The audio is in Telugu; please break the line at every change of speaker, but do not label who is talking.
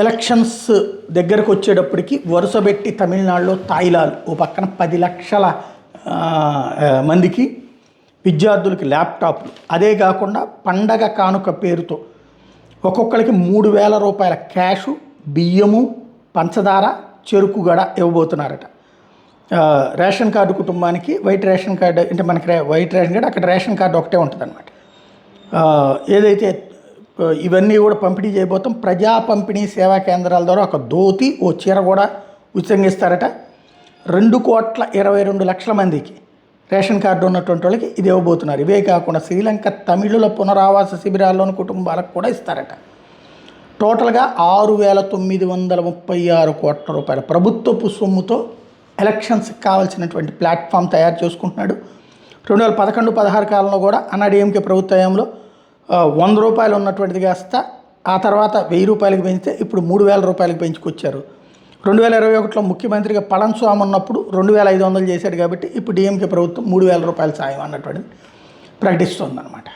ఎలక్షన్స్ దగ్గరకు వచ్చేటప్పటికి వరుసబెట్టి తమిళనాడులో తాయిలాలు ఓ పక్కన 10 లక్షల మందికి విద్యార్థులకి ల్యాప్టాప్లు, అదే కాకుండా పండగ కానుక పేరుతో ఒక్కొక్కరికి 3,000 రూపాయల క్యాషు, బియ్యము, పంచదార, చెరుకు గడ ఇవ్వబోతున్నారట. రేషన్ కార్డు కుటుంబానికి వైట్ రేషన్ కార్డు, అంటే మనకి వైట్ రేషన్ కార్డు, అక్కడ రేషన్ కార్డు ఒకటే ఉంటుంది అనమాట. ఏదైతే ఇవన్నీ కూడా పంపిణీ చేయబోతాం. ప్రజా పంపిణీ సేవా కేంద్రాల ద్వారా ఒక ధోతి, ఓ చీర కూడా ఉచితంగా ఇస్తారట. 2,22,00,000 మందికి రేషన్ కార్డు ఉన్నటువంటి వాళ్ళకి ఇది ఇవ్వబోతున్నారు. ఇవే కాకుండా శ్రీలంక తమిళుల పునరావాస శిబిరాల్లోని కుటుంబాలకు కూడా ఇస్తారట. టోటల్గా 6,936 కోట్ల రూపాయల ప్రభుత్వపు సొమ్ముతో ఎలక్షన్స్కి కావాల్సినటువంటి ప్లాట్ఫామ్ తయారు చేసుకుంటున్నాడు. 2011-16 కాలంలో కూడా అన్నాడీఎంకే ప్రభుత్వ హయాంలో 100 రూపాయలు ఉన్నటువంటిది కాస్త ఆ తర్వాత 1000 రూపాయలకి పెంచితే ఇప్పుడు 3,000 రూపాయలకి పెంచుకొచ్చారు. 2021లో ముఖ్యమంత్రిగా పళనిస్వామి ఉన్నప్పుడు 2,500 చేశాడు కాబట్టి ఇప్పుడు డిఎంకే ప్రభుత్వం 3,000 రూపాయల సాయం అన్నటువంటిది ప్రకటిస్తుందన్నమాట.